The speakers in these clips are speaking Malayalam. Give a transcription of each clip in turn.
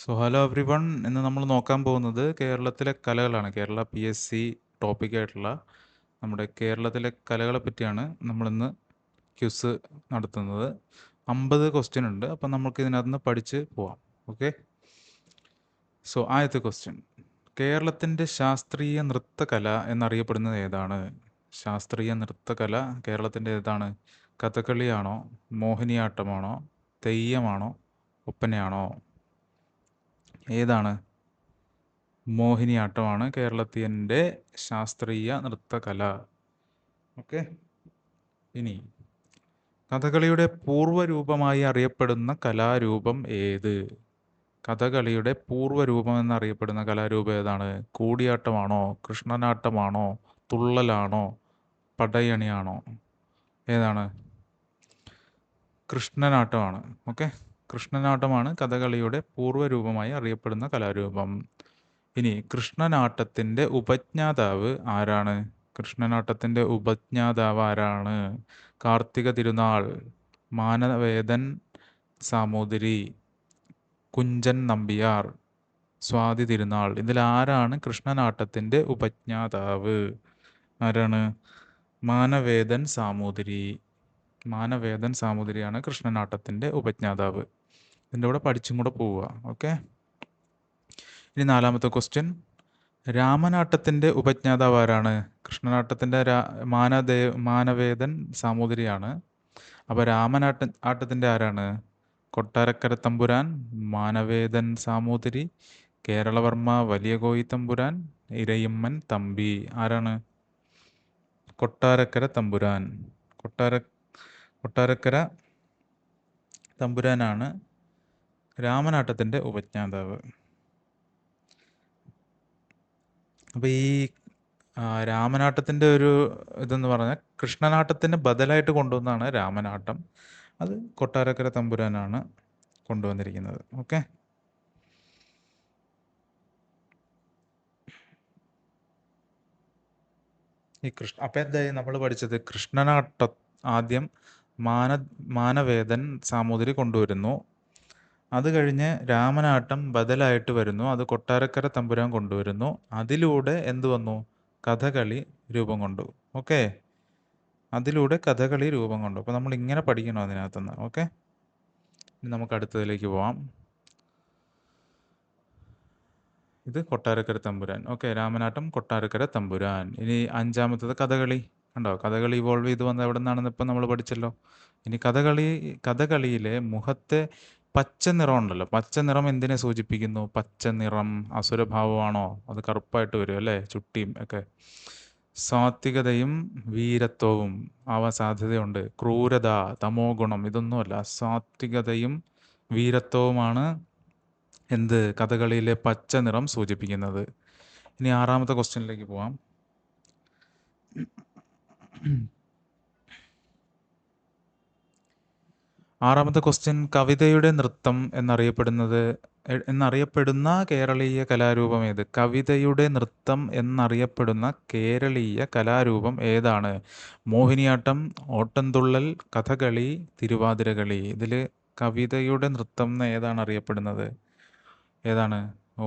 Hello every one. ഇന്ന് നമ്മൾ നോക്കാൻ പോകുന്നത് കേരളത്തിലെ കലകളാണ്. കേരള PSC ടോപ്പിക്കായിട്ടുള്ള നമ്മുടെ കേരളത്തിലെ കലകളെ പറ്റിയാണ് നമ്മളിന്ന് ക്വിസ് നടത്തുന്നത്. 50 ക്വസ്റ്റ്യൻ ഉണ്ട്. അപ്പം നമുക്ക് ഇതിനകത്ത് നിന്ന് പഠിച്ച് പോവാം. ഓക്കെ. ആദ്യത്തെ ക്വസ്റ്റ്യൻ, കേരളത്തിൻ്റെ ശാസ്ത്രീയ നൃത്തകല എന്നറിയപ്പെടുന്നത് ഏതാണ്? ശാസ്ത്രീയ നൃത്തകല കേരളത്തിൻ്റെ ഏതാണ്? കഥകളിയാണോ, മോഹിനിയാട്ടമാണോ, തെയ്യമാണോ, ഒപ്പനയാണോ? ഏതാണ്? മോഹിനിയാട്ടമാണ് കേരളത്തിൻ്റെ ശാസ്ത്രീയ നൃത്തകല. ഓക്കെ. ഇനി കഥകളിയുടെ പൂർവ്വരൂപമായി അറിയപ്പെടുന്ന കലാരൂപം ഏത്? കഥകളിയുടെ പൂർവ്വരൂപം എന്നറിയപ്പെടുന്ന കലാരൂപം ഏതാണ്? കൂടിയാട്ടമാണോ, കൃഷ്ണനാട്ടമാണോ, തുള്ളലാണോ, പടയണിയാണോ? ഏതാണ്? കൃഷ്ണനാട്ടമാണ്. ഓക്കെ. കൃഷ്ണനാട്ടമാണ് കഥകളിയുടെ പൂർവ്വരൂപമായി അറിയപ്പെടുന്ന കലാരൂപം. ഇനി കൃഷ്ണനാട്ടത്തിൻ്റെ ഉപജ്ഞാതാവ് ആരാണ്? കൃഷ്ണനാട്ടത്തിൻ്റെ ഉപജ്ഞാതാവ് ആരാണ്? കാർത്തിക തിരുനാൾ, മാനവേദൻ സാമൂതിരി, കുഞ്ചൻ നമ്പ്യാർ, സ്വാതി തിരുനാൾ. ഇതിൽ ആരാണ് കൃഷ്ണനാട്ടത്തിൻ്റെ ഉപജ്ഞാതാവ്? ആരാണ്? മാനവേദൻ സാമൂതിരി. മാനവേദൻ സാമൂതിരിയാണ് കൃഷ്ണനാട്ടത്തിൻ്റെ ഉപജ്ഞാതാവ്. ഇതിൻ്റെ കൂടെ പഠിച്ചും കൂടെ പോവുക. ഓക്കെ. ഇനി നാലാമത്തെ ക്വസ്റ്റ്യൻ, രാമനാട്ടത്തിൻ്റെ ഉപജ്ഞാതാവ് ആരാണ്? കൃഷ്ണനാട്ടത്തിൻ്റെ മാനവേദൻ സാമൂതിരിയാണ്. അപ്പോൾ ആട്ടത്തിൻ്റെ ആരാണ്? കൊട്ടാരക്കര തമ്പുരാൻ, മാനവേദൻ സാമൂതിരി, കേരളവർമ്മ വലിയ കോയി തമ്പുരാൻ, ഇരയിമ്മൻ തമ്പി. ആരാണ്? കൊട്ടാരക്കര തമ്പുരാൻ. കൊട്ടാരക്കര തമ്പുരാനാണ് രാമനാട്ടത്തിൻ്റെ ഉപജ്ഞാതാവ്. അപ്പോൾ ഈ രാമനാട്ടത്തിൻ്റെ ഒരു ഇതെന്ന് പറഞ്ഞാൽ കൃഷ്ണനാട്ടത്തിന് ബദലായിട്ട് കൊണ്ടുവന്നതാണ് രാമനാട്ടം. അത് കൊട്ടാരക്കര തമ്പുരാനാണ് കൊണ്ടുവന്നിരിക്കുന്നത്. ഓക്കെ. അപ്പം എന്തായി നമ്മൾ പഠിച്ചത്? കൃഷ്ണനാട്ടം ആദ്യം മാനവേദൻ സാമൂതിരി കൊണ്ടുവരുന്നു. അത് കഴിഞ്ഞ് രാമനാട്ടം ബദലായിട്ട് വരുന്നു. അത് കൊട്ടാരക്കര തമ്പുരാൻ കൊണ്ടുവരുന്നു. അതിലൂടെ എന്ത് വന്നു? കഥകളി രൂപം കൊണ്ടു. ഓക്കെ. അതിലൂടെ കഥകളി രൂപം കൊണ്ടു. അപ്പോൾ നമ്മൾ ഇങ്ങനെ പഠിക്കണം അതിനകത്തുനിന്ന്. ഓക്കെ. ഇനി നമുക്ക് അടുത്തതിലേക്ക് പോവാം. ഇത് കൊട്ടാരക്കര തമ്പുരാൻ. ഓക്കെ. രാമനാട്ടം, കൊട്ടാരക്കര തമ്പുരാൻ. ഇനി അഞ്ചാമത്തത് കഥകളി. കണ്ടോ? കഥകളി ഇവോൾവ് ചെയ്ത് വന്നത് എവിടെ നിന്നാണെന്ന് ഇപ്പം നമ്മൾ പഠിച്ചല്ലോ. ഇനി കഥകളിയിലെ മുഖത്തെ പച്ച നിറം ഉണ്ടല്ലോ. പച്ച നിറം എന്തിനെ സൂചിപ്പിക്കുന്നു? പച്ച നിറം അസുരഭാവമാണോ? അത് കറുപ്പായിട്ട് വരും അല്ലേ, ചുട്ടിയും ഒക്കെ. സാത്വികതയും വീരത്വവും ആവാൻ സാധ്യതയുണ്ട്. ക്രൂരത, തമോ ഗുണം ഇതൊന്നുമല്ല. സാത്വികതയും വീരത്വവുമാണ് എന്ത്? കഥകളിയിലെ പച്ച നിറം സൂചിപ്പിക്കുന്നത്. ഇനി ആറാമത്തെ ക്വസ്റ്റ്യനിലേക്ക് പോവാം. ആറാമത്തെ ക്വസ്റ്റ്യൻ, കവിതയുടെ നൃത്തം എന്നറിയപ്പെടുന്ന കേരളീയ കലാരൂപം ഏത്? കവിതയുടെ നൃത്തം എന്നറിയപ്പെടുന്ന കേരളീയ കലാരൂപം ഏതാണ്? മോഹിനിയാട്ടം, ഓട്ടംതുള്ളൽ, കഥകളി, തിരുവാതിരകളി. ഇതിൽ കവിതയുടെ നൃത്തം എന്ന് ഏതാണ് അറിയപ്പെടുന്നത്? ഏതാണ്?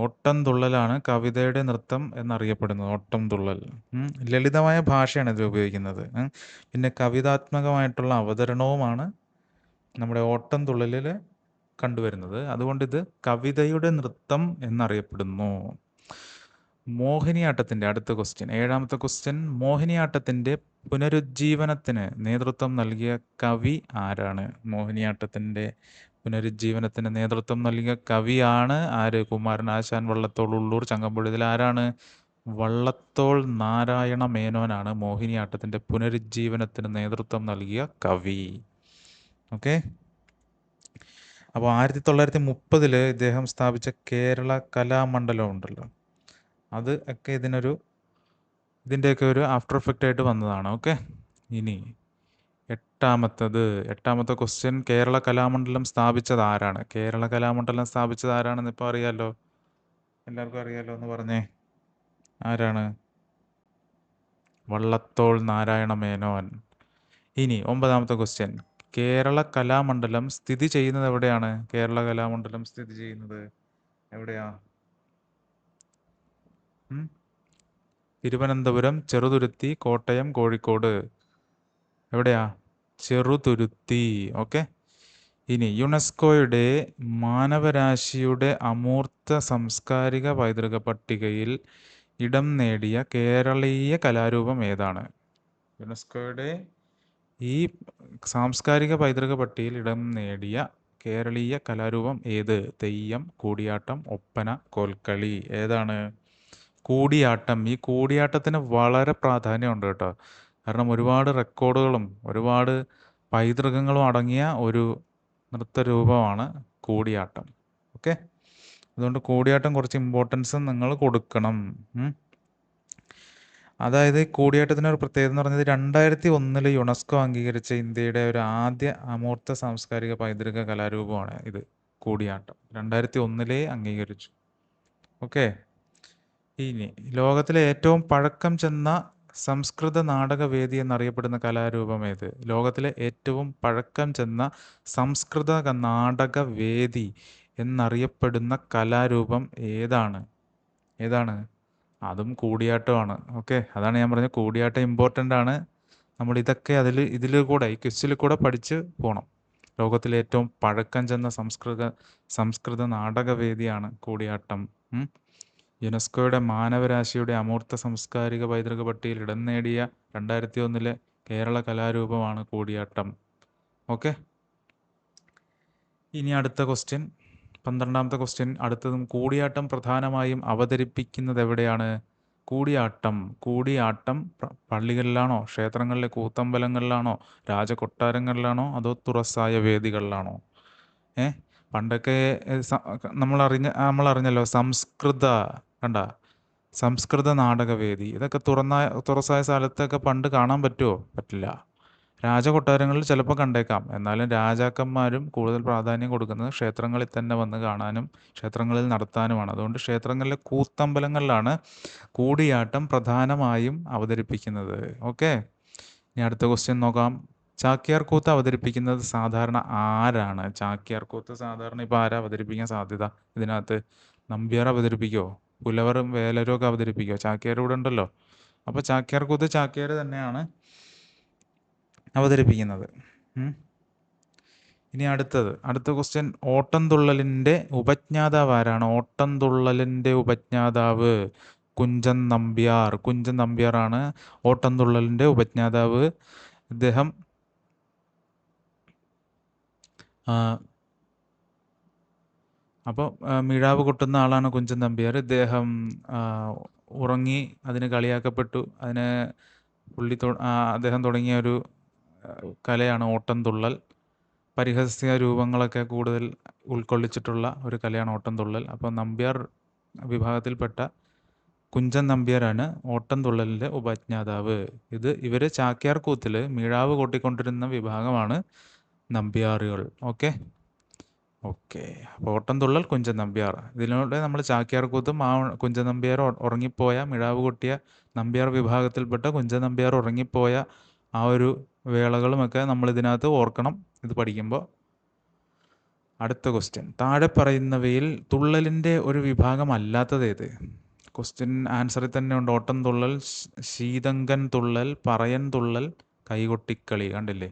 ഓട്ടംതുള്ളലാണ് കവിതയുടെ നൃത്തം എന്നറിയപ്പെടുന്നത്. ഓട്ടംതുള്ളൽ. ലളിതമായ ഭാഷയാണ് ഇതിൽ ഉപയോഗിക്കുന്നത്. പിന്നെ കവിതാത്മകമായിട്ടുള്ള അവതരണവുമാണ് നമ്മുടെ ഓട്ടംതുള്ളലിൽ കണ്ടുവരുന്നത്. അതുകൊണ്ട് ഇത് കവിതയുടെ നൃത്തം എന്നറിയപ്പെടുന്നു. മോഹിനിയാട്ടത്തിൻ്റെ അടുത്ത ക്വസ്റ്റ്യൻ, ഏഴാമത്തെ ക്വസ്റ്റ്യൻ, മോഹിനിയാട്ടത്തിൻ്റെ പുനരുജ്ജീവനത്തിന് നേതൃത്വം നൽകിയ കവി ആരാണ്? മോഹിനിയാട്ടത്തിൻ്റെ പുനരുജ്ജീവനത്തിന് നേതൃത്വം നൽകിയ കവിയാണ് ആര്? കുമാരനാശാൻ, വള്ളത്തോൾ, ഉള്ളൂർ, ചങ്ങമ്പുഴ. ഇതിൽ ആരാണ്? വള്ളത്തോൾ നാരായണ മേനോനാണ് മോഹിനിയാട്ടത്തിൻ്റെ പുനരുജ്ജീവനത്തിന് നേതൃത്വം നൽകിയ കവി. ഓക്കെ. അപ്പോൾ 1930 ഇദ്ദേഹം സ്ഥാപിച്ച കേരള കലാമണ്ഡലം ഉണ്ടല്ലോ, അത് ഒക്കെ ഇതിൻ്റെയൊക്കെ ഒരു ആഫ്റ്റർ എഫക്റ്റ് ആയിട്ട് വന്നതാണ്. ഓക്കെ. ഇനി എട്ടാമത്തെ ക്വസ്റ്റ്യൻ, കേരള കലാമണ്ഡലം സ്ഥാപിച്ചത് ആരാണ്? കേരള കലാമണ്ഡലം സ്ഥാപിച്ചത് ആരാണെന്ന് ഇപ്പോൾ അറിയാലോ, എല്ലാവർക്കും അറിയാലോ. എന്ന് പറഞ്ഞേ, ആരാണ്? വള്ളത്തോൾ നാരായണ മേനോൻ. ഇനി 9ാമത്തെ ക്വസ്റ്റ്യൻ, കേരള കലാമണ്ഡലം സ്ഥിതി ചെയ്യുന്നത് എവിടെയാണ്? കേരള കലാമണ്ഡലം സ്ഥിതി ചെയ്യുന്നത് എവിടെയാ? തിരുവനന്തപുരം, ചെറുതുരുത്തി, കോട്ടയം, കോഴിക്കോട്. എവിടെയാ? ചെറുതുരുത്തി. ഓക്കെ. ഇനി യുനെസ്കോയുടെ മാനവരാശിയുടെ അമൂർത്ത സാംസ്കാരിക പൈതൃക പട്ടികയിൽ ഇടം നേടിയ കേരളീയ കലാരൂപം ഏതാണ്? യുനെസ്കോയുടെ ഈ സാംസ്കാരിക പൈതൃക പട്ടികയിൽ ഇടം നേടിയ കേരളീയ കലാരൂപം ഏത്? തെയ്യം, കൂടിയാട്ടം, ഒപ്പന, കോൽക്കളി. ഏതാണ്? കൂടിയാട്ടം. ഈ കൂടിയാട്ടത്തിന് വളരെ പ്രാധാന്യമുണ്ട് കേട്ടോ. കാരണം ഒരുപാട് റെക്കോർഡുകളും ഒരുപാട് പൈതൃകങ്ങളും അടങ്ങിയ ഒരു നൃത്തരൂപമാണ് കൂടിയാട്ടം. ഓക്കെ. അതുകൊണ്ട് കൂടിയാട്ടം കുറച്ച് ഇമ്പോർട്ടൻസ് നിങ്ങൾ കൊടുക്കണം. അതായത് കൂടിയാട്ടത്തിന് ഒരു പ്രത്യേകത എന്ന് പറഞ്ഞത് 2001 യുനെസ്കോ അംഗീകരിച്ച ഇന്ത്യയുടെ ഒരു ആദ്യ അമൂർത്ത സാംസ്കാരിക പൈതൃക കലാരൂപമാണ് ഇത്. കൂടിയാട്ടം 2001 അംഗീകരിച്ചു. ഓക്കെ. ഇനി ലോകത്തിലെ ഏറ്റവും പഴക്കം ചെന്ന സംസ്കൃത നാടകവേദി എന്നറിയപ്പെടുന്ന കലാരൂപം ഏത്? ലോകത്തിലെ ഏറ്റവും പഴക്കം ചെന്ന സംസ്കൃത നാടകവേദി എന്നറിയപ്പെടുന്ന കലാരൂപം ഏതാണ്? ഏതാണ്? അതും കൂടിയാട്ടമാണ്. ഓക്കെ. അതാണ് ഞാൻ പറഞ്ഞത്, കൂടിയാട്ടം ഇമ്പോർട്ടൻ്റ് ആണ്. നമ്മൾ ഇതൊക്കെ ഇതിൽ കൂടെ ഈ ക്വിസിൽ കൂടെ പഠിച്ച് പോകണം. ലോകത്തിലെ ഏറ്റവും പഴക്കം ചെന്ന സംസ്കൃത നാടകവേദിയാണ് കൂടിയാട്ടം. യുനെസ്കോയുടെ മാനവരാശിയുടെ അമൂർത്ത സാംസ്കാരിക പൈതൃക പട്ടികയിൽ ഇടം നേടിയ 2001 കേരള കലാരൂപമാണ് കൂടിയാട്ടം. ഓക്കെ. ഇനി അടുത്ത ക്വസ്റ്റ്യൻ, 12ാമത്തെ ക്വസ്റ്റ്യൻ. അടുത്തതും കൂടിയാട്ടം പ്രധാനമായും അവതരിപ്പിക്കുന്നത് എവിടെയാണ്? കൂടിയാട്ടം പള്ളികളിലാണോ, ക്ഷേത്രങ്ങളിലെ കൂത്തമ്പലങ്ങളിലാണോ, രാജകൊട്ടാരങ്ങളിലാണോ, അതോ തുറസായ വേദികളിലാണോ? പണ്ടൊക്കെ നമ്മളറിഞ്ഞല്ലോ സംസ്കൃത നാടകവേദി. ഇതൊക്കെ തുറസായ സ്ഥലത്തൊക്കെ പണ്ട് കാണാൻ പറ്റുമോ? പറ്റില്ല. രാജകൊട്ടാരങ്ങളിൽ ചിലപ്പോൾ കണ്ടേക്കാം. എന്നാലും രാജാക്കന്മാരും കൂടുതൽ പ്രാധാന്യം കൊടുക്കുന്നത് ക്ഷേത്രങ്ങളിൽ തന്നെ വന്ന് കാണാനും ക്ഷേത്രങ്ങളിൽ നടത്താനുമാണ്. അതുകൊണ്ട് ക്ഷേത്രങ്ങളിലെ കൂത്തമ്പലങ്ങളിലാണ് കൂടിയാട്ടം പ്രധാനമായും അവതരിപ്പിക്കുന്നത്. ഓക്കെ. ഇനി അടുത്ത ക്വസ്റ്റ്യൻ നോക്കാം. ചാക്യാർകൂത്ത് അവതരിപ്പിക്കുന്നത് സാധാരണ ആരാണ്? ചാക്യാർകൂത്ത് സാധാരണ ഇപ്പോൾ ആരാ അവതരിപ്പിക്കാൻ സാധ്യത ഇതിനകത്ത്? നമ്പ്യാർ അവതരിപ്പിക്കുമോ? പുലവറും വേലരും ഒക്കെ അവതരിപ്പിക്കുമോ? ചാക്യാർ ഇവിടെ ഉണ്ടല്ലോ. അപ്പോൾ ചാക്യാർകൂത്ത് ചാക്യാർ തന്നെയാണ് അവതരിപ്പിക്കുന്നത്. ഇനി അടുത്ത ക്വസ്റ്റ്യൻ. ഓട്ടംതുള്ളലിൻ്റെ ഉപജ്ഞാതാവ് ആരാണ്? ഓട്ടംതുള്ളലിൻ്റെ ഉപജ്ഞാതാവ് കുഞ്ചൻ നമ്പ്യാറാണ് ഓട്ടംതുള്ളലിൻ്റെ ഉപജ്ഞാതാവ്. ഇദ്ദേഹം അപ്പോൾ മിഴാവ് കൊട്ടുന്ന ആളാണ് കുഞ്ചൻ നമ്പ്യാർ. ഇദ്ദേഹം ഉറങ്ങി അതിന് കളിയാക്കപ്പെട്ടു. അതിന് അദ്ദേഹം തുടങ്ങിയ ഒരു കലയാണ് ഓട്ടംതുള്ളൽ. പരിഹസ്യ രൂപങ്ങളൊക്കെ കൂടുതൽ ഉൾക്കൊള്ളിച്ചിട്ടുള്ള ഒരു കലയാണ് ഓട്ടംതുള്ളൽ. അപ്പോൾ നമ്പ്യാർ വിഭാഗത്തിൽപ്പെട്ട കുഞ്ചൻ നമ്പ്യാരാണ് ഓട്ടംതുള്ളലിൻ്റെ ഉപജ്ഞാതാവ്. ഇവർ ചാക്യാർകൂത്തിൽ മിഴാവ് കൊട്ടിക്കൊണ്ടിരുന്ന വിഭാഗമാണ് നമ്പ്യാറുകൾ. ഓക്കെ. അപ്പോൾ ഓട്ടംതുള്ളൽ കുഞ്ചൻ നമ്പ്യാർ. ഇതിലൂടെ നമ്മൾ ചാക്യാർകൂത്തും കുഞ്ചൻ നമ്പ്യാർ ഉറങ്ങിപ്പോയ മിഴാവ് കൊട്ടിയ നമ്പ്യാർ വിഭാഗത്തിൽപ്പെട്ട കുഞ്ചൻ നമ്പ്യാർ ഉറങ്ങിപ്പോയ ആ ഒരു വേളകളുമൊക്കെ നമ്മൾ ഇതിനകത്ത് ഓർക്കണം ഇത് പഠിക്കുമ്പോൾ. അടുത്ത ക്വസ്റ്റ്യൻ. താഴെ പറയുന്നവയിൽ തുള്ളലിൻ്റെ ഒരു വിഭാഗം അല്ലാത്തത് ഏത്? ക്വസ്റ്റ്യൻ ആൻസറിൽ തന്നെ ഉണ്ട്. ഓട്ടംതുള്ളൽ, ശീതങ്കൻ തുള്ളൽ, പറയൻ തുള്ളൽ, കൈകൊട്ടിക്കളി. കണ്ടില്ലേ?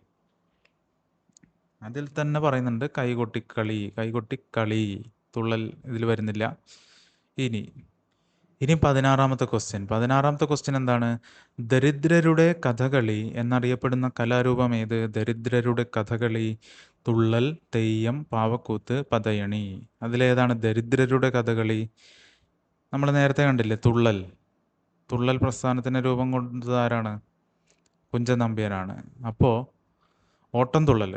അതിൽ തന്നെ പറയുന്നുണ്ട് കൈകൊട്ടിക്കളി. തുള്ളൽ ഇതിൽ വരുന്നില്ല. ഇനി 16ാമത്തെ ക്വസ്റ്റ്യൻ എന്താണ്? ദരിദ്രരുടെ കഥകളി എന്നറിയപ്പെടുന്ന കലാരൂപം ഏത്? ദരിദ്രരുടെ കഥകളി. തുള്ളൽ, തെയ്യം, പാവക്കൂത്ത്, പതയണി. അതിലേതാണ് ദരിദ്രരുടെ കഥകളി? നമ്മൾ നേരത്തെ കണ്ടില്ലേ തുള്ളൽ പ്രസ്ഥാനത്തിന് രൂപം കൊണ്ടത് ആരാണ്? കുഞ്ചൻ നമ്പ്യാരാണ്. അപ്പോൾ ഓട്ടംതുള്ളൽ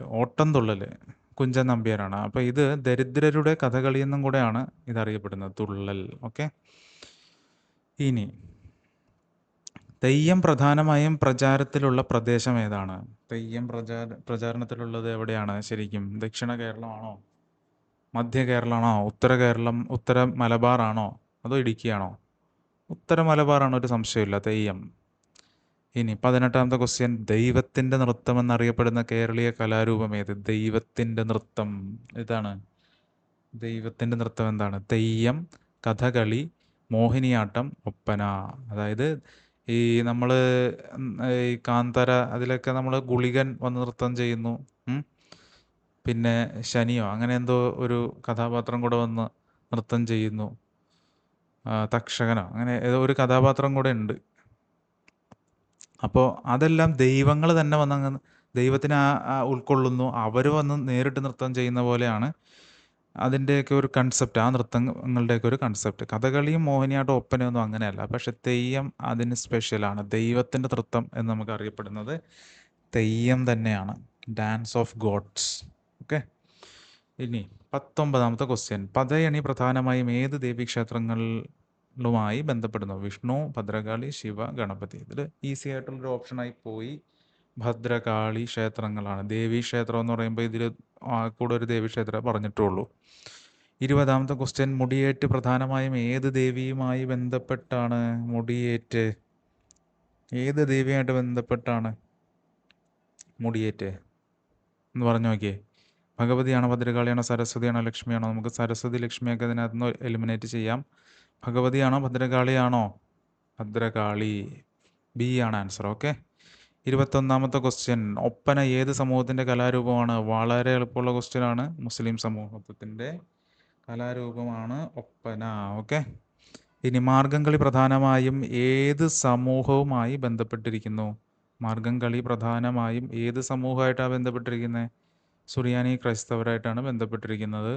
കുഞ്ചൻ നമ്പ്യാരാണ്. അപ്പോൾ ഇത് ദരിദ്രരുടെ കഥകളി എന്നും കൂടെയാണ് ഇതറിയപ്പെടുന്നത്, തുള്ളൽ. ഓക്കെ. ഇനി തെയ്യം പ്രധാനമായും പ്രചാരത്തിലുള്ള പ്രദേശം ഏതാണ്? തെയ്യം പ്രചാരണത്തിലുള്ളത് എവിടെയാണ് ശരിക്കും? ദക്ഷിണ കേരളമാണോ, മധ്യ കേരളമാണോ, ഉത്തര മലബാറാണോ, അതോ ഇടുക്കിയാണോ? ഉത്തര മലബാറാണ്, ഒരു സംശയമില്ല തെയ്യം. ഇനി 18ാമത്തെ ക്വസ്റ്റ്യൻ. ദൈവത്തിൻ്റെ നൃത്തം എന്നറിയപ്പെടുന്ന കേരളീയ കലാരൂപം ഏത്? ദൈവത്തിൻ്റെ നൃത്തം. ഇതാണ് ദൈവത്തിൻ്റെ നൃത്തം എന്താണ്? തെയ്യം, കഥകളി, മോഹിനിയാട്ടം, ഒപ്പന. അതായത് ഈ നമ്മൾ ഈ കാന്തര അതിലൊക്കെ നമ്മൾ ഗുളികൻ വന്ന് നൃത്തം ചെയ്യുന്നു. പിന്നെ ശനിയോ അങ്ങനെ എന്തോ ഒരു കഥാപാത്രം കൂടെ വന്ന് നൃത്തം ചെയ്യുന്നു. തക്ഷകനോ അങ്ങനെ ഏതോ ഒരു കഥാപാത്രം കൂടെ ഉണ്ട്. അപ്പോൾ അതെല്ലാം ദൈവങ്ങൾ തന്നെ വന്നങ്ങ് ദൈവത്തിനെ ഉൾക്കൊള്ളുന്നു. അവർ വന്ന് നേരിട്ട് നൃത്തം ചെയ്യുന്ന പോലെയാണ് അതിൻ്റെയൊക്കെ ഒരു കൺസെപ്റ്റ്, ആ നൃത്തങ്ങളുടെയൊക്കെ ഒരു കൺസെപ്റ്റ്. കഥകളിയും മോഹിനിയാട്ടം ഒപ്പനയൊന്നും അങ്ങനെയല്ല. പക്ഷെ തെയ്യം അതിന് സ്പെഷ്യലാണ്. ദൈവത്തിൻ്റെ നൃത്തം എന്ന് നമുക്ക് അറിയപ്പെടുന്നത് തെയ്യം തന്നെയാണ്. Dance of gods. ഓക്കെ. ഇനി 19ാമത്തെ ക്വസ്റ്റ്യൻ. പദയണി പ്രധാനമായും ഏത് ദേവീക്ഷേത്രങ്ങളുമായി ബന്ധപ്പെടുന്നു? വിഷ്ണു, ഭദ്രകാളി, ശിവ, ഗണപതി. ഇതിൽ ഈസി ആയിട്ടുള്ളൊരു ഓപ്ഷനായി പോയി ഭദ്രകാളി ക്ഷേത്രങ്ങളാണ്. ദേവീക്ഷേത്രം എന്ന് പറയുമ്പോൾ ഇതിൽ കൂടെ ഒരു ദേവീക്ഷേത്രമേ പറഞ്ഞിട്ടുള്ളൂ. 20ാമത്തെ ക്വസ്റ്റ്യൻ. മുടിയേറ്റ് പ്രധാനമായും ഏത് ദേവിയുമായി ബന്ധപ്പെട്ടാണ്? മുടിയേറ്റ് ഏത് ദേവിയായിട്ട് ബന്ധപ്പെട്ടാണ് മുടിയേറ്റ് എന്ന് പറഞ്ഞു നോക്കിയേ. ഭഗവതിയാണോ, ഭദ്രകാളിയാണോ, സരസ്വതിയാണോ, ലക്ഷ്മിയാണോ? നമുക്ക് സരസ്വതി, ലക്ഷ്മിയൊക്കെ ഇതിനകത്ത് നിന്ന് എലിമിനേറ്റ് ചെയ്യാം. ഭഗവതിയാണോ, ഭദ്രകാളിയാണോ? ഭദ്രകാളി. ബി ആണ് ആൻസർ. ഓക്കെ. 21ാമത്തെ ക്വസ്റ്റ്യൻ. ഒപ്പന ഏത് സമൂഹത്തിൻ്റെ കലാരൂപമാണ്? വളരെ എളുപ്പമുള്ള ക്വസ്റ്റ്യൻ ആണ്. മുസ്ലിം സമൂഹത്തിൻ്റെ കലാരൂപമാണ് ഒപ്പന. ഓക്കെ. ഇനി മാർഗംകളി പ്രധാനമായും ഏത് സമൂഹവുമായി ബന്ധപ്പെട്ടിരിക്കുന്നു? മാർഗംകളി പ്രധാനമായും ഏത് സമൂഹമായിട്ടാണ് ബന്ധപ്പെട്ടിരിക്കുന്നത്? സുറിയാനി ക്രൈസ്തവരായിട്ടാണ് ബന്ധപ്പെട്ടിരിക്കുന്നത്.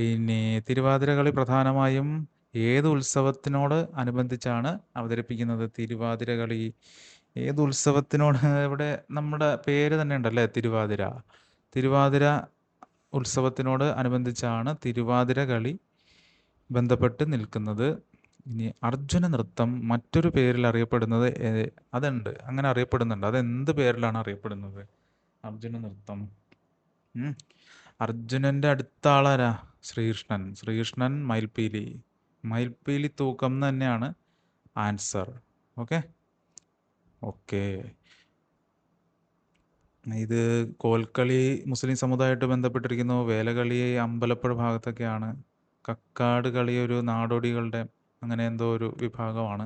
ഇനി തിരുവാതിരകളി പ്രധാനമായും ഏത് ഉത്സവത്തിനോട് അനുബന്ധിച്ചാണ് അവതരിപ്പിക്കുന്നത്? തിരുവാതിരകളി ഏത് ഉത്സവത്തിനോട്? ഇവിടെ നമ്മുടെ പേര് തന്നെ ഉണ്ടല്ലേ, തിരുവാതിര. തിരുവാതിര ഉത്സവത്തിനോട് അനുബന്ധിച്ചാണ് തിരുവാതിര കളി ബന്ധപ്പെട്ട് നിൽക്കുന്നത്. ഇനി അർജുന നൃത്തം മറ്റൊരു പേരിൽ അറിയപ്പെടുന്നത് അതുണ്ട്, അങ്ങനെ അറിയപ്പെടുന്നുണ്ട്. അതെന്ത് പേരിലാണ് അറിയപ്പെടുന്നത്? അർജുന നൃത്തം. അർജുനൻ്റെ അടുത്ത ആളാരാ? ശ്രീകൃഷ്ണൻ. ശ്രീകൃഷ്ണൻ മയിൽപ്പീലി. മയിൽപ്പീലി തൂക്കം തന്നെയാണ് ആൻസർ. ഓക്കെ. ഓക്കെ. ഇത് കോൽക്കളി മുസ്ലിം സമുദായമായിട്ട് ബന്ധപ്പെട്ടിരിക്കുന്നു. വേലകളി അമ്പലപ്പുഴ ഭാഗത്തൊക്കെയാണ്. കക്കാട് കളി ഒരു നാടോടികളുടെ അങ്ങനെ എന്തോ ഒരു വിഭാഗമാണ്.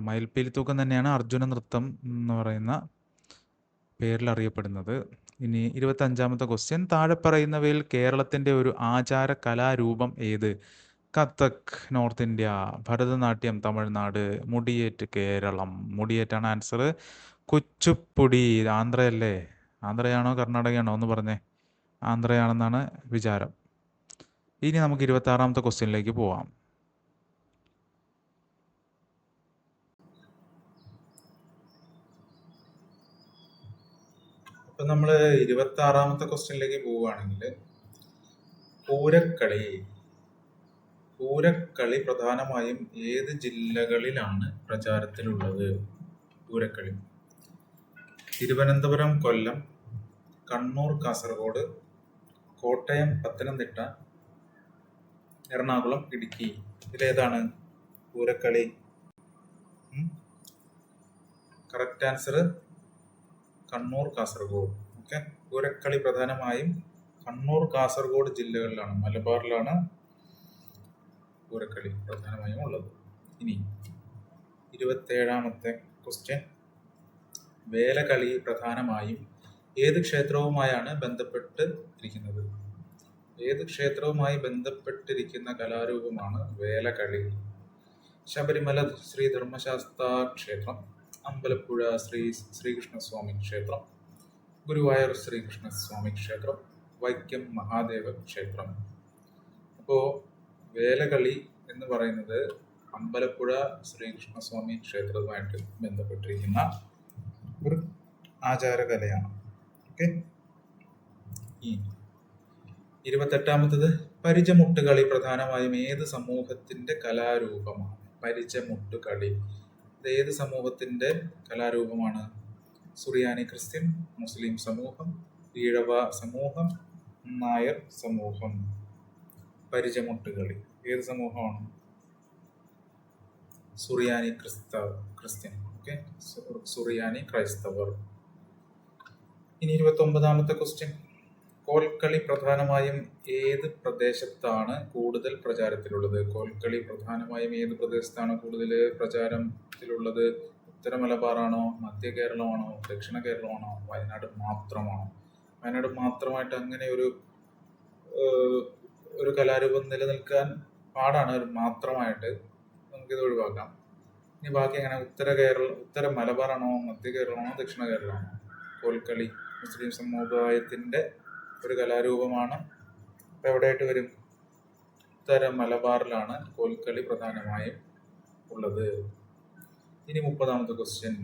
മയിൽപ്പീലി തൂക്കം തന്നെയാണ് അർജുന നൃത്തം എന്ന് പറയുന്ന പേരിൽ അറിയപ്പെടുന്നത്. ഇനി 25ാമത്തെ ക്വസ്റ്റ്യൻ. താഴെ പറയുന്നവയിൽ കേരളത്തിൻ്റെ ഒരു ആചാര കലാരൂപം ഏത്? Kathak North India, Bharatanatyam Tamil Nadu, Mudiyettu Kerala. മുടിയേറ്റാണ് ആൻസർ. കുച്ചുപ്പുടി ആന്ധ്രയല്ലേ? ആന്ധ്രയാണോ കർണാടകയാണോ ഒന്ന് പറഞ്ഞേ. ആന്ധ്രയാണെന്നാണ് വിചാരം. ഇനി നമുക്ക് 26ാമത്തെ ക്വസ്റ്റ്യനിലേക്ക് പോവാം. അപ്പം നമ്മൾ 26ാമത്തെ ക്വസ്റ്റ്യനിലേക്ക് പോവുകയാണെങ്കിൽ പൂരക്കളി പ്രധാനമായും ഏത് ജില്ലകളിലാണ് പ്രചാരത്തിലുള്ളത്? പൂരക്കളി തിരുവനന്തപുരം, കൊല്ലം, കണ്ണൂർ, കാസർഗോഡ്, കോട്ടയം, പത്തനംതിട്ട, എറണാകുളം, ഇടുക്കി. ഇതിലേതാണ് Poorakkali? Correct answer Kannur, Kasaragod. Okay. Poorakkali പ്രധാനമായും കണ്ണൂർ, കാസർഗോഡ് ജില്ലകളിലാണ്, മലബാറിലാണ് പൂരക്കളി പ്രധാനമായും ഉള്ളത്. ഇനി 27ാമത്തെ ക്വസ്റ്റ്യൻ. വേലകളി പ്രധാനമായും ഏത് ക്ഷേത്രവുമായാണ് ബന്ധപ്പെട്ട് ഇരിക്കുന്നത്? ഏത് ക്ഷേത്രവുമായി ബന്ധപ്പെട്ടിരിക്കുന്ന കലാരൂപമാണ് വേലകളി? ശബരിമല ശ്രീ ധർമ്മശാസ്ത ക്ഷേത്രം, അമ്പലപ്പുഴ ശ്രീകൃഷ്ണസ്വാമി ക്ഷേത്രം, ഗുരുവായൂർ ശ്രീകൃഷ്ണസ്വാമി ക്ഷേത്രം, വൈക്കം മഹാദേവ ക്ഷേത്രം. അപ്പോൾ വേലകളി എന്ന് പറയുന്നത് അമ്പലപ്പുഴ ശ്രീകൃഷ്ണസ്വാമി ക്ഷേത്രവുമായിട്ട് ബന്ധപ്പെട്ടിരിക്കുന്ന ഒരു ആചാരകലയാണ്. ഓക്കെ. ഈ 28ാമത്തത്. പരിചമുട്ടുകളി പ്രധാനമായും ഏത് സമൂഹത്തിന്റെ കലാരൂപമാണ്? പരിചമുട്ടുകളി ഇത് ഏത് സമൂഹത്തിന്റെ കലാരൂപമാണ്? സുറിയാനി ക്രിസ്ത്യൻ, മുസ്ലിം സമൂഹം, ഈഴവ സമൂഹം, നായർ സമൂഹം. പരിചമുട്ടുകളി ഏത് സമൂഹമാണ്? സുറിയാനി ക്രിസ്ത്യൻ. ഓക്കെ. സുറിയാനി ക്രൈസ്തവർ. ഇനി 29ാമത്തെ ക്വസ്റ്റ്യൻ. കോൽക്കളി പ്രധാനമായും ഏത് പ്രദേശത്താണ് കൂടുതൽ പ്രചാരത്തിലുള്ളത്? കോൽക്കളി പ്രധാനമായും ഏത് പ്രദേശത്താണ് കൂടുതൽ പ്രചാരത്തിലുള്ളത്? ഉത്തര മലബാറാണോ, മധ്യ കേരളമാണോ, ദക്ഷിണ കേരളമാണോ, വയനാട് മാത്രമാണോ? വയനാട് മാത്രമായിട്ട് അങ്ങനെ ഒരു കലാരൂപം നിലനിൽക്കാൻ പാടാണ്. ഒരു മാത്രമായിട്ട് നമുക്കിത് ഒഴിവാക്കാം. ഇനി ബാക്കി എങ്ങനെ? ഉത്തര മലബാറാണോ, മധ്യ കേരളമാണോ, ദക്ഷിണ കേരളമാണോ? കോൽക്കളി മുസ്ലിം സമുദായത്തിന്റെ ഒരു കലാരൂപമാണ്. ഇപ്പൊ എവിടെയായിട്ട് വരും? ഉത്തര മലബാറിലാണ് കോൽക്കളി പ്രധാനമായും ഉള്ളത്. ഇനി 30ാമത്തെ ക്വസ്റ്റ്യൻ.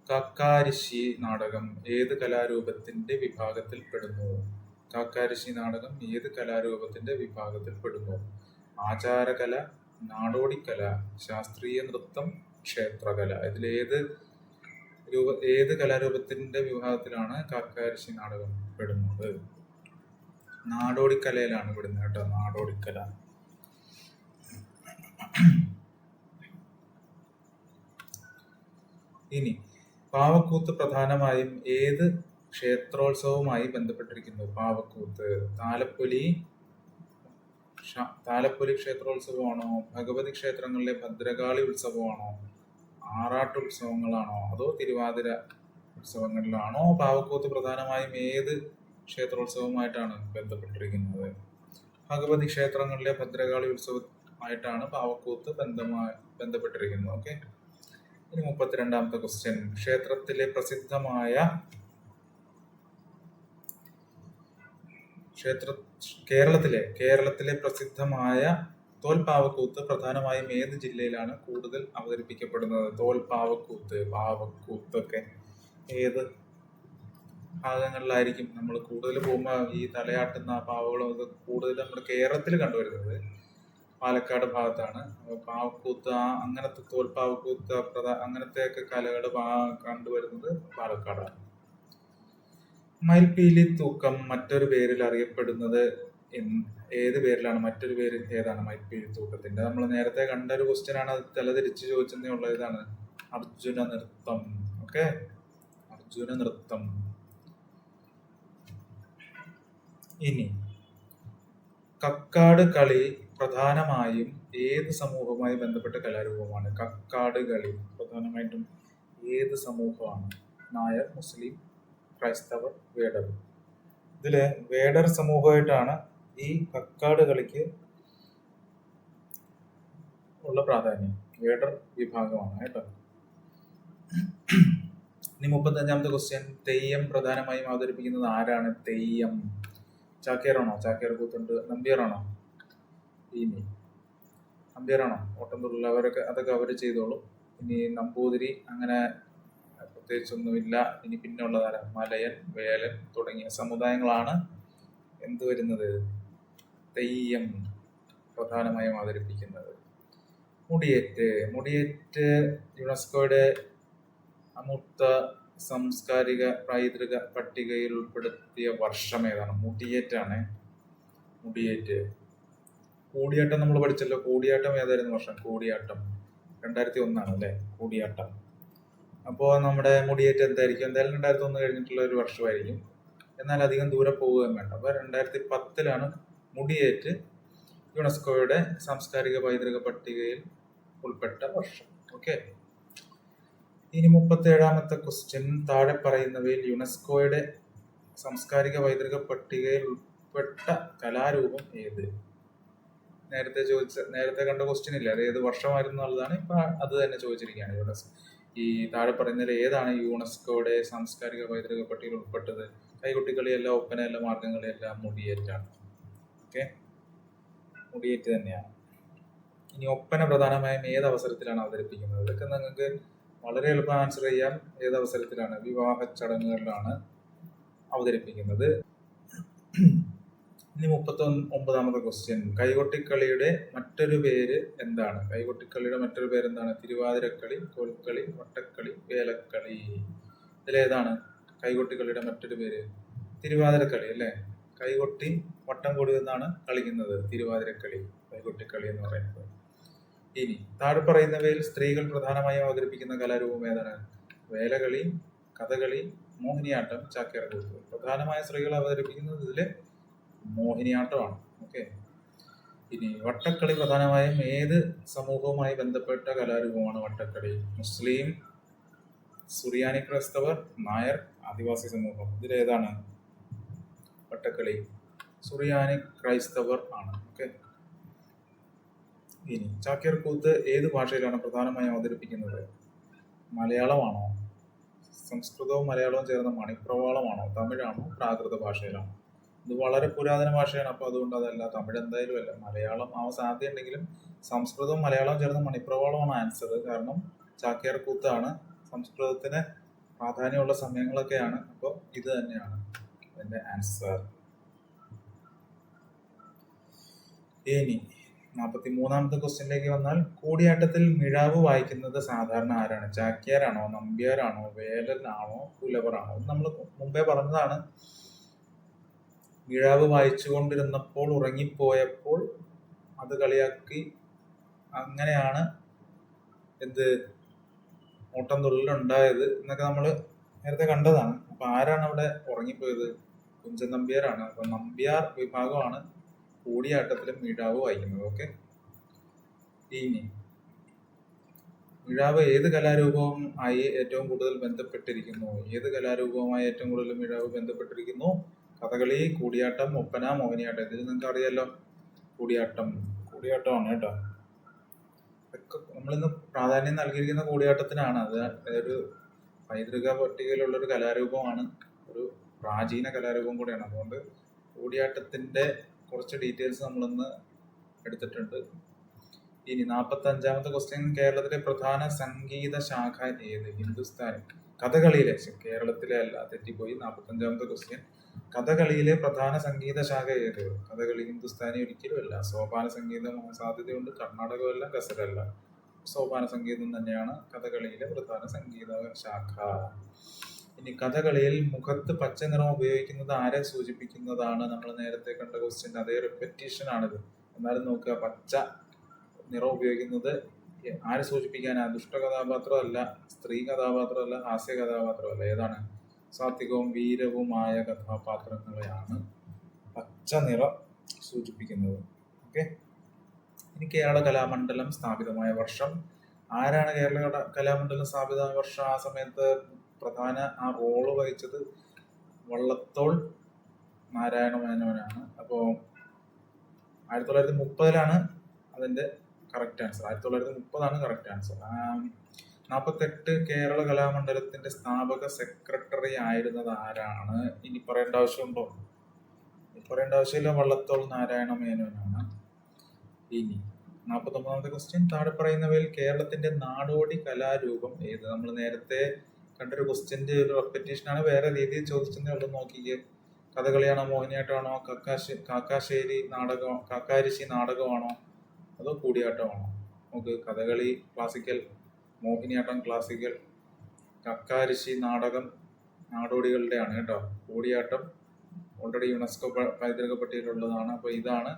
കാക്കാരിശ്ശി നാടകം ഏത് കലാരൂപത്തിന്റെ വിഭാഗത്തിൽ പെടുന്നു? കാക്കാരിശ്ശി നാടകം ഏത് കലാരൂപത്തിന്റെ വിഭാഗത്തിൽ പെടുന്നു? ആചാരകല, നാടോടിക്കല, ശാസ്ത്രീയ നൃത്തം, ക്ഷേത്രകല. ഏത് കലാരൂപത്തിന്റെ വിഭാഗത്തിലാണ് കാക്കാരിശ്ശി നാടകം പെടുന്നത്? നാടോടിക്കലയിലാണ് പെടുന്നത് കേട്ടോ, നാടോടിക്കല. ഇനി പാവക്കൂത്ത് പ്രധാനമായും ഏത് ക്ഷേത്രോത്സവവുമായി ബന്ധപ്പെട്ടിരിക്കുന്നു? പാവക്കൂത്ത് താലപ്പൊലി ക്ഷേത്രോത്സവമാണോ, ഭഗവതി ക്ഷേത്രങ്ങളിലെ ഭദ്രകാളി ഉത്സവമാണോ, ആറാട്ടുത്സവങ്ങളാണോ, അതോ തിരുവാതിര ഉത്സവങ്ങളിലാണോ? പാവക്കൂത്ത് പ്രധാനമായും ഏത് ക്ഷേത്രോത്സവമായിട്ടാണ് ബന്ധപ്പെട്ടിരിക്കുന്നത്? ഭഗവതി ക്ഷേത്രങ്ങളിലെ ഭദ്രകാളി ഉത്സവമായിട്ടാണ് പാവക്കൂത്ത് ബന്ധപ്പെട്ടിരിക്കുന്നത്. ഓക്കെ. ഇനി 32ാമത്തെ ക്വസ്റ്റ്യൻ. കേരളത്തിലെ പ്രസിദ്ധമായ തോൽപ്പാവക്കൂത്ത് പ്രധാനമായും ഏത് ജില്ലയിലാണ് കൂടുതൽ അവതരിപ്പിക്കപ്പെടുന്നത്? പാവക്കൂത്തൊക്കെ ഏത് ഭാഗങ്ങളിലായിരിക്കും? നമ്മൾ കൂടുതൽ പോകുമ്പോൾ ഈ തലയാട്ടുന്ന പാവകളും ഇത് കൂടുതൽ നമ്മുടെ കേരളത്തിൽ കണ്ടുവരുന്നത് പാലക്കാട് ഭാഗത്താണ്. അപ്പോൾ പാവക്കൂത്ത്, അങ്ങനത്തെ തോൽപ്പാവക്കൂത്ത്, അങ്ങനത്തെയൊക്കെ കലകൾ കണ്ടുവരുന്നത് പാലക്കാടാണ്. മയിൽപ്പീലി തൂക്കം മറ്റൊരു പേരിൽ അറിയപ്പെടുന്നത് ഏത് പേരിലാണ്? മറ്റൊരു പേര് ഏതാണ് മയിൽപ്പീലി തൂക്കത്തിന്റെ? നമ്മൾ നേരത്തെ കണ്ട ഒരു ക്വസ്റ്റ്യൻ ആണ്, അത് തലതിരിച്ച് ചോദിച്ചതേ ഉള്ള ഇതാണ് അർജുന നൃത്തം. ഓക്കെ, അർജുന നൃത്തം. ഇനി കക്കാട് കളി പ്രധാനമായും ഏത് സമൂഹവുമായി ബന്ധപ്പെട്ട കലാരൂപമാണ്? കക്കാട് കളി പ്രധാനമായിട്ടും ഏത് സമൂഹമാണ്? നായർ, മുസ്ലിം, ക്രൈസ്തവർ, വേടർ. ഇതില് വേടർ സമൂഹമായിട്ടാണ് ഈ കക്കാട് കളിക്ക് ഉള്ള പ്രാധാന്യം. വേടർ വിഭാഗമാണ് കേട്ടോ. ഇനി 35ാമത്തെ ക്വസ്റ്റ്യൻ. തെയ്യം പ്രധാനമായും അവതരിപ്പിക്കുന്നത് ആരാണ്? തെയ്യം ചാക്യാറാണോ? ചാക്യാർ കൂത്തുണ്ട്. നമ്പ്യാറാണോ? ഇനി നമ്പ്യാറാണോ? ഓട്ടംതുള്ളൽ അതൊക്കെ അവർ ചെയ്തോളും. ഇനി നമ്പൂതിരി അങ്ങനെ പ്രത്യേകിച്ചൊന്നുമില്ല. ഇനി പിന്നെ ഉള്ളതാരാ? മലയൻ, വേലൻ തുടങ്ങിയ സമുദായങ്ങളാണ് എന്ത് വരുന്നത്? തെയ്യം പ്രധാനമായും അവതരിപ്പിക്കുന്നത്. മുടിയേറ്റ് യുനെസ്കോയുടെ അമൂർത്ത സാംസ്കാരിക പൈതൃക പട്ടികയിൽ ഉൾപ്പെടുത്തിയ വർഷം ഏതാണ്? മുടിയേറ്റാണ്. കൂടിയാട്ടം നമ്മൾ പഠിച്ചല്ലോ. കൂടിയാട്ടം ഏതായിരുന്നു വർഷം? കൂടിയാട്ടം 2001 അല്ലേ കൂടിയാട്ടം. അപ്പോൾ നമ്മുടെ മുടിയേറ്റ് എന്തായിരിക്കും? എന്തായാലും 2001 കഴിഞ്ഞിട്ടുള്ള ഒരു വർഷമായിരിക്കും. എന്നാൽ അധികം ദൂരെ പോവുകയും വേണ്ട. അപ്പോൾ 2010 മുടിയേറ്റ് യുനെസ്കോയുടെ സാംസ്കാരിക പൈതൃക പട്ടികയിൽ ഉൾപ്പെട്ട വർഷം. ഓക്കെ. ഇനി 37ാമത്തെ ക്വസ്റ്റ്യൻ. താഴെ പറയുന്നവയിൽ യുനെസ്കോയുടെ സാംസ്കാരിക പൈതൃക പട്ടികയിൽ ഉൾപ്പെട്ട കലാരൂപം ഏത്? നേരത്തെ കണ്ട ക്വസ്റ്റ്യൻ ഇല്ല, അത് ഏത് വർഷമായിരുന്നു എന്നുള്ളതാണ്. ഇപ്പൊ അത് തന്നെ ചോദിച്ചിരിക്കുകയാണ്. ഈ താഴെ പറയുന്നതിൽ ഏതാണ് യുനെസ്കോയുടെ സാംസ്കാരിക പൈതൃക പട്ടികയിൽ ഉൾപ്പെട്ടത്? കൈകൊട്ടിക്കളിയല്ല, ഒപ്പനയല്ല, മാർഗംകളിയല്ല, മുടിയേറ്റാണ്. ഓക്കെ, മുടിയേറ്റ് തന്നെയാണ്. ഇനി ഒപ്പന പ്രധാനമായും ഏത് അവസരത്തിലാണ് അവതരിപ്പിക്കുന്നത്? ഇതൊക്കെ നിങ്ങൾക്ക് വളരെ എളുപ്പം ആൻസർ ചെയ്യാം. ഏത് അവസരത്തിലാണ്? വിവാഹ ചടങ്ങുകളിലാണ് അവതരിപ്പിക്കുന്നത്. ഇനി 39ാമത്തെ ക്വസ്റ്റ്യൻ. കൈകൊട്ടിക്കളിയുടെ മറ്റൊരു പേര് എന്താണ്? കൈകൊട്ടിക്കളിയുടെ മറ്റൊരു പേര് എന്താണ്? തിരുവാതിരക്കളി, കോൽക്കളി, വട്ടക്കളി, വേലക്കളി. ഇതിലേതാണ് കൈകൊട്ടിക്കളിയുടെ മറ്റൊരു പേര്? തിരുവാതിരക്കളി അല്ലേ. കൈകൊട്ടി വട്ടം കൂടി നിന്നാണ് കളിക്കുന്നത് തിരുവാതിരക്കളി, കൈകൊട്ടിക്കളി എന്ന് പറയുന്നത്. ഇനി താഴെ പറയുന്നവയിൽ സ്ത്രീകൾ പ്രധാനമായും അവതരിപ്പിക്കുന്ന കലാരൂപം ഏതാണ്? വേലകളി, കഥകളി, മോഹിനിയാട്ടം, ചാക്യാർകൂത്ത്. പ്രധാനമായ സ്ത്രീകൾ അവതരിപ്പിക്കുന്നത് ഇതില് മോഹിനിയാട്ടമാണ്. ഓക്കെ. ഇനി വട്ടക്കളി പ്രധാനമായും ഏത് സമൂഹവുമായി ബന്ധപ്പെട്ട കലാരൂപമാണ് വട്ടക്കളി? മുസ്ലിം, സുറിയാനി ക്രൈസ്തവർ, നായർ, ആദിവാസി സമൂഹം. ഇതിലേതാണ് വട്ടക്കളി? സുറിയാനി ക്രൈസ്തവർ ആണ്. ഓക്കെ. ഇനി ചാക്യാർകൂത്ത് ഏത് ഭാഷയിലാണ് പ്രധാനമായും അവതരിപ്പിക്കുന്നത്? മലയാളമാണോ, സംസ്കൃതവും മലയാളവും ചേർന്ന മണിപ്രവാളമാണോ, തമിഴാണോ, പ്രാകൃത ഭാഷയിലാണോ? ഇത് വളരെ പുരാതന ഭാഷയാണ്. അപ്പോൾ അതുകൊണ്ട് അതല്ല, തമിഴ് എന്തായാലും അല്ല. മലയാളം ആവാൻ സാധ്യത ഉണ്ടെങ്കിലും സംസ്കൃതവും മലയാളവും ചേർന്ന മണിപ്രവാളമാണ് ആൻസർ. കാരണം ചാക്യാർകൂത്താണ്. സംസ്കൃതത്തിന് പ്രാധാന്യമുള്ള സമയങ്ങളൊക്കെയാണ്. അപ്പോൾ ഇത് തന്നെയാണ് അതിന്റെ ആൻസർ. ഇനി 43ാമത്തെ ക്വസ്റ്റ്യനിലേക്ക് വന്നാൽ, കൂടിയാട്ടത്തിൽ മിഴാവ് വായിക്കുന്നത് സാധാരണ ആരാണ്? ചാക്യാരാണോ, നമ്പ്യാരാണോ, വേലനാണോ, പുലവറാണോ? നമ്മൾ മുമ്പേ പറഞ്ഞതാണ്. മിഴാവ് വായിച്ചുകൊണ്ടിരുന്നപ്പോൾ ഉറങ്ങിപ്പോയപ്പോൾ അത് കളിയാക്കി, അങ്ങനെയാണ് എന്ത് ഓട്ടം തുള്ളലുണ്ടായത് എന്നൊക്കെ നമ്മൾ നേരത്തെ കണ്ടതാണ്. അപ്പൊ ആരാണ് അവിടെ ഉറങ്ങിപ്പോയത്? കുഞ്ചൻ നമ്പ്യാരാണ്. അപ്പൊ നമ്പ്യാർ വിഭാഗമാണ് കൂടിയാട്ടത്തിലും മിഴാവ് വായിക്കുന്നത്. ഓക്കെ. ഇനി മിഴാവ് ഏത് കലാരൂപവും ആയി ഏറ്റവും കൂടുതൽ ബന്ധപ്പെട്ടിരിക്കുന്നു? ഏത് കലാരൂപവുമായി ഏറ്റവും കൂടുതൽ മിഴാവ് ബന്ധപ്പെട്ടിരിക്കുന്നു? കഥകളി, കൂടിയാട്ടം, ഒപ്പന, മോഹിനിയാട്ടം. ഇതിൽ നിങ്ങൾക്ക് അറിയാലോ, കൂടിയാട്ടമാണ് കേട്ടോ. നമ്മളിന്ന് പ്രാധാന്യം നൽകിയിരിക്കുന്ന കൂടിയാട്ടത്തിനാണ്. അത് ഒരു പൈതൃക പട്ടികയിലുള്ളൊരു കലാരൂപമാണ്, ഒരു പ്രാചീന കലാരൂപം കൂടെയാണ്. അതുകൊണ്ട് കൂടിയാട്ടത്തിന്റെ കുറച്ച് ഡീറ്റെയിൽസ് നമ്മളൊന്ന് എടുത്തിട്ടുണ്ട്. ഇനി 45ാമത്തെ ക്വസ്റ്റ്യൻ, കേരളത്തിലെ പ്രധാന സംഗീത ശാഖ ഏത്? ഹിന്ദുസ്ഥാനി. കഥകളിയിലെ, കേരളത്തിലെ അല്ല, തെറ്റിപ്പോയി. 45ാമത്തെ ക്വസ്റ്റ്യൻ, കഥകളിയിലെ പ്രധാന സംഗീത ശാഖ ഏത്? കഥകളി. ഹിന്ദുസ്ഥാനി ഒരിക്കലും അല്ല. സോപാന സംഗീതം സാധ്യതയുണ്ട്. കർണാടകമല്ല, ഗസലല്ല. സോപാന സംഗീതം തന്നെയാണ് കഥകളിയിലെ പ്രധാന സംഗീത ശാഖ. ഇനി കഥകളിയിൽ മുഖത്ത് പച്ച നിറം ഉപയോഗിക്കുന്നത് ആരെ സൂചിപ്പിക്കുന്നതാണ്? നമ്മൾ നേരത്തെ കണ്ട ക്വസ്റ്റ്യൻ അതേ റിപ്പറ്റീഷൻ ആണിത്. എന്നാലും നോക്കുക, പച്ച നിറം ഉപയോഗിക്കുന്നത് ആരെ സൂചിപ്പിക്കാനാ? ദുഷ്ട കഥാപാത്രമല്ല, സ്ത്രീ കഥാപാത്രമല്ല, ഹാസ്യ കഥാപാത്രമല്ല. ഏതാണ്? സാത്വികവും വീരവുമായ കഥാപാത്രങ്ങളെയാണ് പച്ച നിറം സൂചിപ്പിക്കുന്നത്. ഓക്കെ. ഇനി കേരള കലാമണ്ഡലം സ്ഥാപിതമായ വർഷം. ആരാണ് കേരള കലാമണ്ഡലം സ്ഥാപിതമായ വർഷം? ആ സമയത്ത് പ്രധാന ആ റോള് വഹിച്ചത് വള്ളത്തോൾ നാരായണ മേനോനാണ്. അപ്പോൾ 1930 അതിന്റെ correct answer. 1930 correct answer. 48 Kerala കലാമണ്ഡലത്തിന്റെ സ്ഥാപക സെക്രട്ടറി ആയിരുന്നത് ആരാണ്? ഇനി പറയേണ്ട ആവശ്യമുണ്ടോ? പറയേണ്ട ആവശ്യമില്ല, വള്ളത്തോൾ നാരായണ മേനോനാണ്. ഇനി 49ാമത്തെ ക്വസ്റ്റ്യൻ, താഴെ പറയുന്നവയിൽ കേരളത്തിന്റെ നാടോടി കലാരൂപം ഏത്? നമ്മൾ നേരത്തെ കണ്ടൊരു ക്വസ്റ്റ്യന്റെ ഒരു റെപ്പറ്റീഷൻ ആണ്, വേറെ രീതിയിൽ ചോദിച്ചതേ ഉള്ളൂ. നോക്കിക്കേ, കഥകളിയാണോ, മോഹിനിയാട്ടമാണോ, കാക്കാരിശി നാടകമാണോ, അതോ കൂടിയാട്ടമാണോ? നമുക്ക് കഥകളി ക്ലാസിക്കൽ, മോഹിനിയാട്ടം ക്ലാസിക്കൽ, കക്കാരിശി നാടകം നാടോടികളുടെയാണ് കേട്ടോ. കൂടിയാട്ടം ഓൾറെഡി യുനെസ്കോ പൈതൃക പട്ടികയിലുള്ളതാണ്. അപ്പൊ ഇതാണ്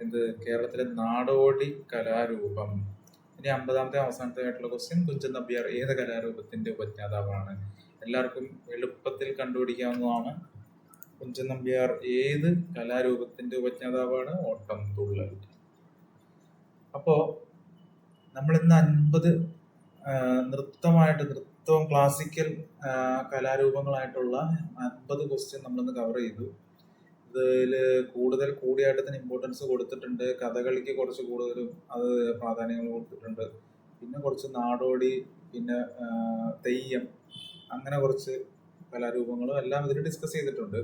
എന്ത്? കേരളത്തിലെ നാടോടി കലാരൂപം. ഇനി 50ാമത്തെ അവസാനത്തെ ആയിട്ടുള്ള ക്വസ്റ്റ്യൻ, കുഞ്ചൻ നമ്പ്യാർ ഏത് കലാരൂപത്തിന്റെ ഉപജ്ഞാതാവാണ്? എല്ലാവർക്കും എളുപ്പത്തിൽ കണ്ടുപിടിക്കാവുന്നതാണ്. കുഞ്ചൻ നമ്പ്യാർ ഏത് കലാരൂപത്തിന്റെ ഉപജ്ഞാതാവാണ്? ഓട്ടം തുള്ളൽ. അപ്പോ നമ്മളിന്ന് 50 നൃത്തവും ക്ലാസിക്കൽ കലാരൂപങ്ങളായിട്ടുള്ള 50 ക്വസ്റ്റ്യൻ നമ്മളിന്ന് കവർ ചെയ്തു. ഇതിൽ കൂടുതൽ കൂടിയാട്ടത്തിന് ഇമ്പോർട്ടൻസ് കൊടുത്തിട്ടുണ്ട്. കഥകളിക്ക് കുറച്ച് കൂടുതലും അത് പ്രാധാന്യങ്ങൾ കൊടുത്തിട്ടുണ്ട്. പിന്നെ കുറച്ച് നാടോടി, പിന്നെ തെയ്യം, അങ്ങനെ കുറച്ച് കലാരൂപങ്ങളും എല്ലാം ഇതിൽ ഡിസ്കസ് ചെയ്തിട്ടുണ്ട്.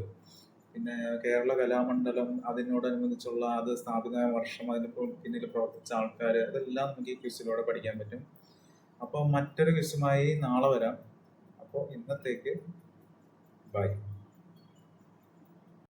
പിന്നെ കേരള കലാമണ്ഡലം, അതിനോടനുബന്ധിച്ചുള്ള അത് സ്ഥാപിതമായ വർഷം, അതിന് പിന്നിൽ പ്രവർത്തിച്ച ആൾക്കാർ, അതെല്ലാം നമുക്ക് ഈ ക്വിസിലൂടെ പഠിക്കാൻ പറ്റും. അപ്പോൾ മറ്റൊരു ക്വിസുമായി നാളെ വരാം. അപ്പോൾ ഇന്നത്തേക്ക് ബൈ.